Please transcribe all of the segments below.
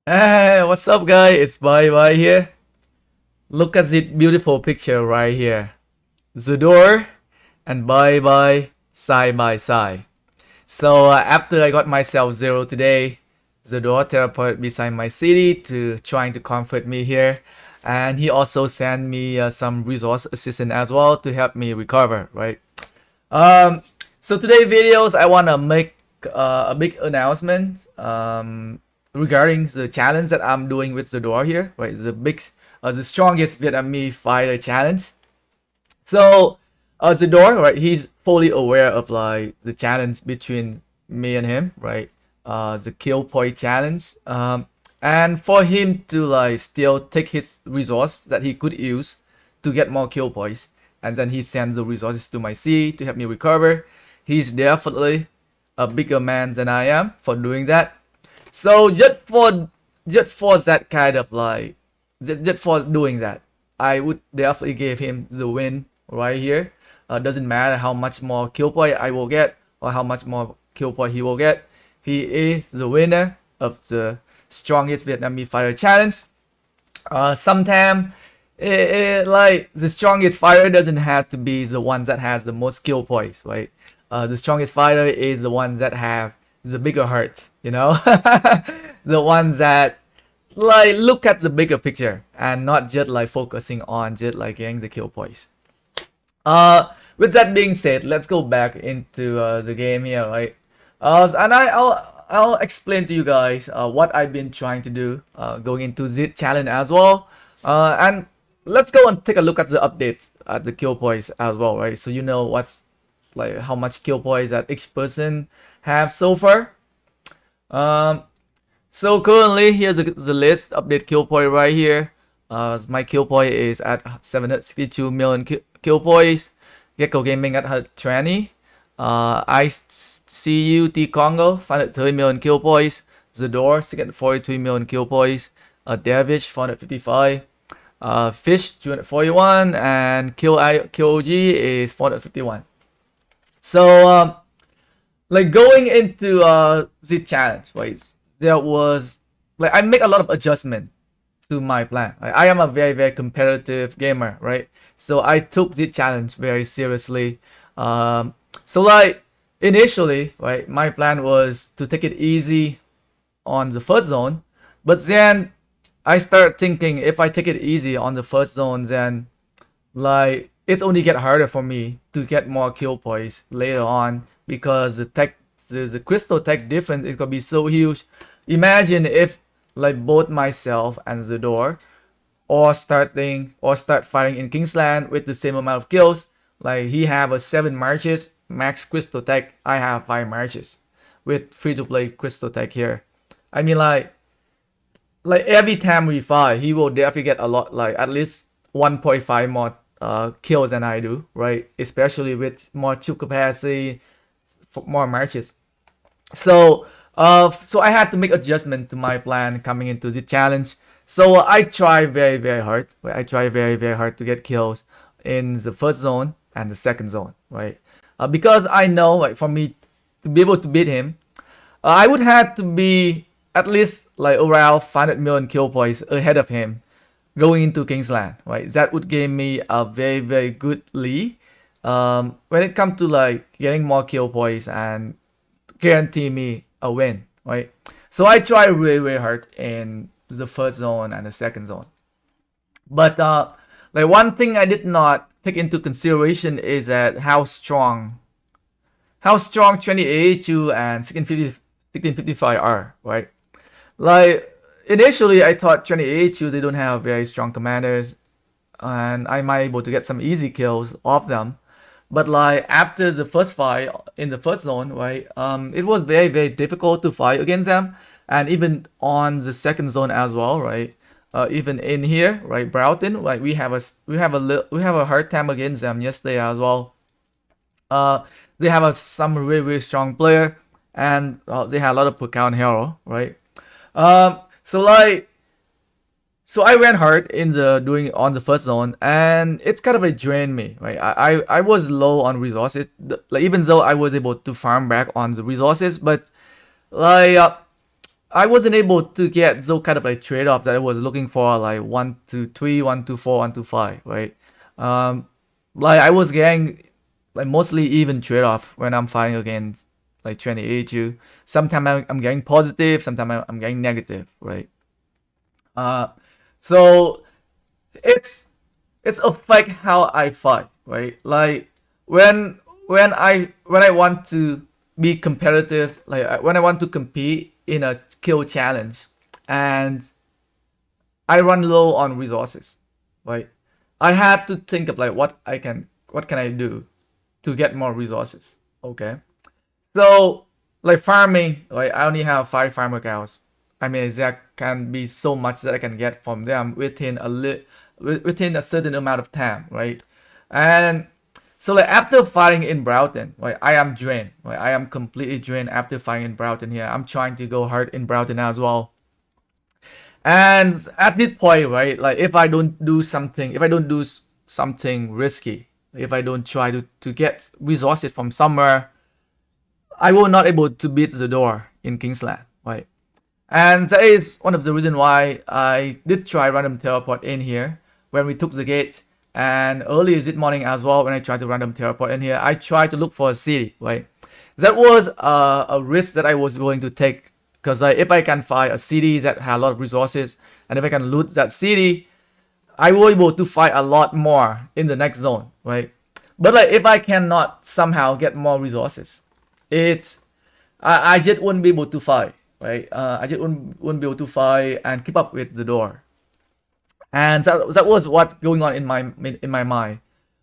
Hey, what's up, guys? It's Bye here. Look at this beautiful picture right here. Zardor and Bye side by side. So after I got myself zero today, Zardor teleported beside my city to trying to comfort me here, and he also sent me some resource assistance as well to help me recover. Right. Um. So today videos I wanna make a big announcement. Regarding the challenge that I'm doing with Zardor here, right? The strongest Vietnamese fighter challenge. So, Zardor, right? He's fully aware of like the challenge between me and him, right? The kill point challenge. And for him to like still take his resource that he could use to get more kill points, and then he sends the resources to my C to help me recover. He's definitely a bigger man than I am for doing that. So just for that kind of like just for doing that, I would definitely give him the win right here. Doesn't matter how much more kill point I will get or how much more kill point he will get. He is the winner of the strongest Vietnamese fighter challenge. Sometimes like the strongest fighter doesn't have to be the one that has the most skill points, right? The strongest fighter is the one that have the bigger heart, you know, the ones that like look at the bigger picture and not just like focusing on just like getting the kill points. With that being said, let's go back into the game here, right? And I'll explain to you guys what I've been trying to do going into this challenge as well. And let's go and take a look at the updates at the kill points as well, right? So you know what's like how much kill points that each person have so far. Um, so currently here's the list update kill point right here. My kill point is at 762 million kill points. Gecko Gaming at 120. ICU T Congo 530 million kill points. Zardor 643 million kill points. Davish 455. Fish 241 and KOG is 451. So like going into the challenge, right? There was like I make a lot of adjustment to my plan. I am a very competitive gamer, right? So I took the challenge very seriously. So like initially, right, my plan was to take it easy on the first zone, but then I start thinking if I take it easy on the first zone, then like it's only get harder for me to get more kill points later on because the crystal tech difference is gonna be so huge. Imagine if like both myself and the door start fighting in Kingsland with the same amount of kills. Like he have a 7 marches max crystal tech, I have 5 marches with free to play crystal tech here. I mean like every time we fight, he will definitely get a lot, like at least 1.5 more kills than I do, right? Especially with more tube capacity, for more marches. So I had to make adjustment to my plan coming into the challenge. So I try very hard. Right? I try very hard to get kills in the first zone and the second zone, right? Because I know, like for me to be able to beat him, I would have to be at least like around 500 million kill points ahead of him going into Kingsland, right? That would give me a very good lead when it comes to like getting more kill points and guarantee me a win, right? So I try really hard in the first zone and the second zone. But like one thing I did not take into consideration is that how strong 2082 and 1655 are, right? Like initially I thought 2082 they don't have very strong commanders and I might be able to get some easy kills off them. But like after the first fight in the first zone, right? It was very difficult to fight against them, and even on the second zone as well, right? Even in here, right, Broughton, right? We have a hard time against them yesterday as well. They have some really strong player, and they have a lot of per count hero, right? So like so I went hard in the doing on the first zone, and it's kind of a drained me, right? I was low on resources, like even though I was able to farm back on the resources, but like I wasn't able to get those kind of like trade-off that I was looking for, like 1 to 3, 1 to 4, 1 to 5, right? Like I was getting like mostly even trade-off when I'm fighting against like 2082. Sometimes I'm getting positive, sometimes I'm getting negative, right? So it's affect how I fight, right? Like when I want to be competitive, like when I want to compete in a kill challenge, and I run low on resources, right? I had to think of like what can I do to get more resources, okay? So like farming, like I only have 5 farmer cows. I mean, there can be so much that I can get from them within a certain amount of time, right? And so like after fighting in Broughton, like I am drained, like I am completely drained after fighting in Broughton here. I'm trying to go hard in Broughton as well. And at this point, right, like if I don't do something risky, if I don't try to get resources from somewhere, I will not able to beat Zardor in Kingsland, right? And that is one of the reasons why I did try random teleport in here when we took the gate, and early this morning as well when I tried to random teleport in here, I tried to look for a city, right? That was a risk that I was willing to take, because like if I can find a city that had a lot of resources, and if I can loot that city, I will be able to fight a lot more in the next zone, right? But like if I cannot somehow get more resources, I just wouldn't be able to fight, right? I just wouldn't be able to fight and keep up with the door. And that was what going on in my mind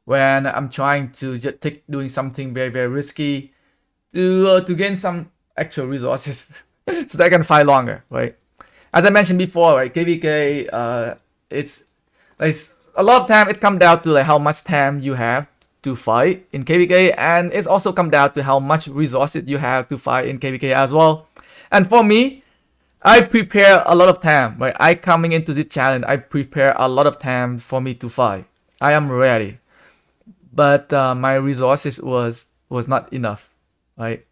when I'm trying to just doing something very very risky to gain some actual resources so that I can fight longer, right? As I mentioned before, right, KvK, it's like a lot of time it comes down to like how much time you have to fight in KvK, and it's also come down to how much resources you have to fight in KvK as well. And for me, I prepare a lot of time, right? I coming into this challenge, I prepare a lot of time for me to fight. I am ready, but my resources was not enough, right?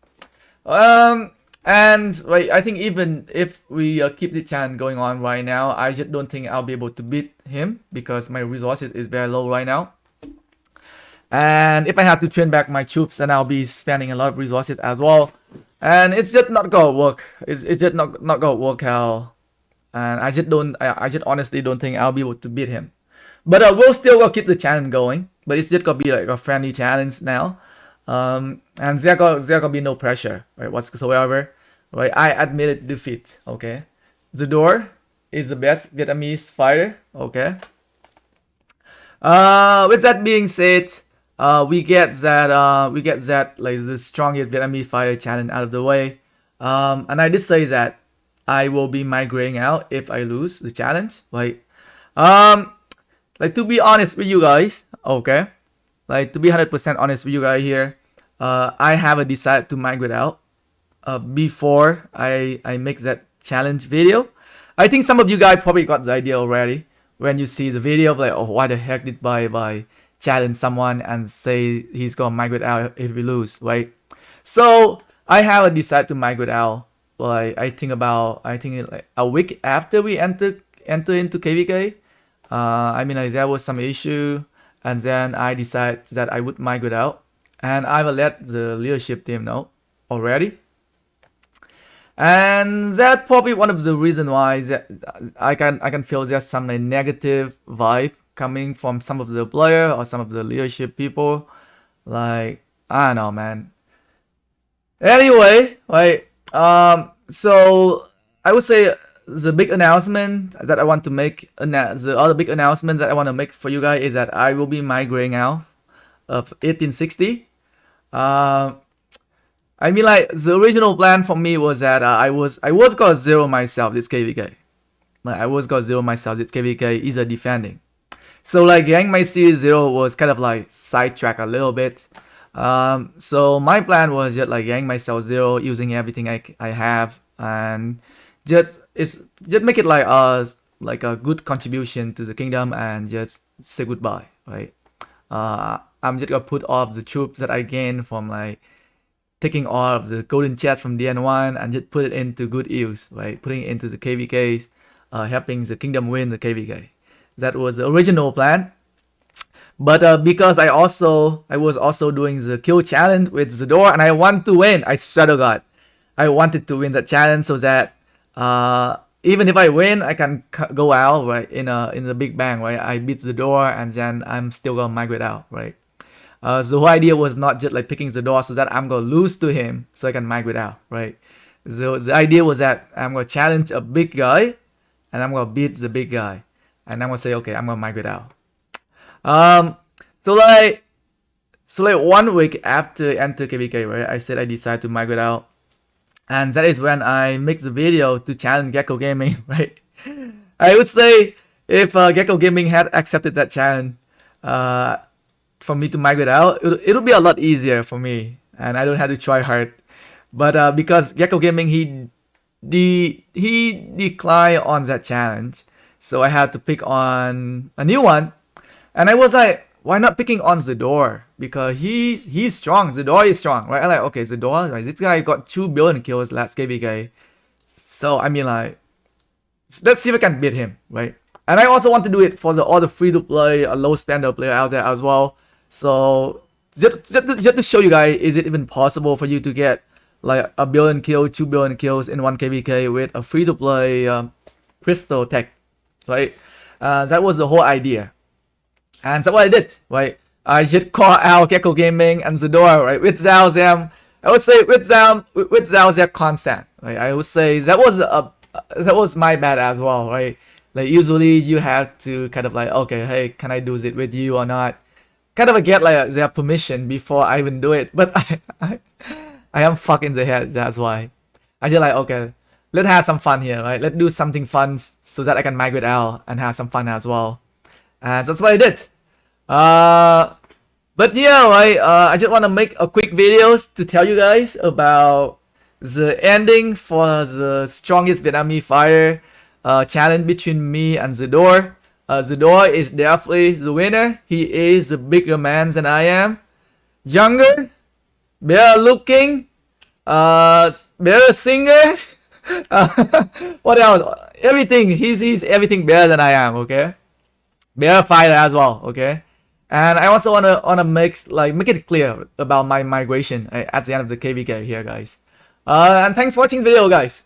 And right, I think even if we keep the challenge going on right now, I just don't think I'll be able to beat him because my resources is very low right now. And if I have to train back my troops, then I'll be spending a lot of resources as well. And it's just not gonna work. It's just not gonna work out. And I just honestly don't think I'll be able to beat him. But we'll still gonna keep the challenge going. But it's just gonna be like a friendly challenge now. And there gonna be no pressure, right, whatsoever. Right, I admitted defeat. Okay, Zardor is the best Vietnamese fighter. Okay. With that being said, we get that like the strongest Vietnamese fighter challenge out of the way. And I did say that I will be migrating out if I lose the challenge. Like to be honest with you guys, okay, like to be 100% honest with you guys here, I have a decide to migrate out before I make that challenge video. I think some of you guys probably got the idea already when you see the video of like, oh, why the heck did by challenge someone and say he's gonna migrate out if we lose, right? So I have a decide to migrate out. Like I think like a week after we enter into KvK. I mean like there was some issue, and then I decided that I would migrate out, and I will let the leadership team know already. And that probably one of the reason why that I can feel there's some like, negative vibe coming from some of the player or some of the leadership people. Like I don't know, man. Anyway, right. So I would say the big announcement that I want to make, the other big announcement that I want to make for you guys is that I will be migrating out of 1860. I mean, like the original plan for me was that I was gonna zero myself this KvK. Like I was gonna zero myself this KvK either defending. So like getting my series 0 was kind of like sidetrack a little bit. So my plan was just like getting myself 0 using everything I have, and just make it like a good contribution to the kingdom and just say goodbye, right? I'm just gonna put off the troops that I gained from like taking all of the golden chests from DN1 and just put it into good use, right? Putting it into the KvKs, helping the kingdom win the KvK. That was the original plan. But because I was also doing the kill challenge with Zardor, and I want to win. I swear to God, I wanted to win that challenge so that even if I win, I can go out, right, in the big bang, right? I beat Zardor and then I'm still gonna migrate out, right? So the whole idea was not just like picking Zardor so that I'm gonna lose to him so I can migrate out, right? So the idea was that I'm gonna challenge a big guy and I'm gonna beat the big guy, and I'm gonna say, okay, I'm gonna migrate out. So like 1 week after enter KvK, right, I said I decided to migrate out, and that is when I make the video to challenge Gecko Gaming, right? I would say if Gecko Gaming had accepted that challenge for me to migrate out, it'll be a lot easier for me, and I don't have to try hard. But because Gecko Gaming he declined on that challenge, so I had to pick on a new one. And I was like, why not picking on Zardor? Because he's strong. Zardor is strong, right? I'm like, okay, Zardor, like, this guy got 2 billion kills last KvK. So I mean, like, let's see if I can beat him, right? And I also want to do it for all the free-to-play, low spender player out there as well. So just to show you guys, is it even possible for you to get like 1 billion kill, 2 billion kills in one KvK with a free-to-play crystal tech, right? That was the whole idea. And that's what I did, right? I just call out Gecko Gaming and Zardor, right? With Zhao Zam, I would say with Zhao Zam consent, right? I would say that was my bad as well, right? Like usually you have to kind of like, okay, hey, can I do it with you or not? Kind of get like their permission before I even do it. But I am fucking the head. That's why I just like, okay, let's have some fun here, right? Let's do something fun so that I can migrate out and have some fun as well. And that's what I did. But yeah, right, I just want to make a quick videos to tell you guys about the ending for the strongest Vietnamese fighter challenge between me and Zardor. Zardor is definitely the winner. He is a bigger man than I am, younger, better looking, better singer. What else? Everything. He's everything better than I am. Okay, better fighter as well. Okay. And I also wanna make it clear about my migration at the end of the KvK here, guys. And thanks for watching the video, guys.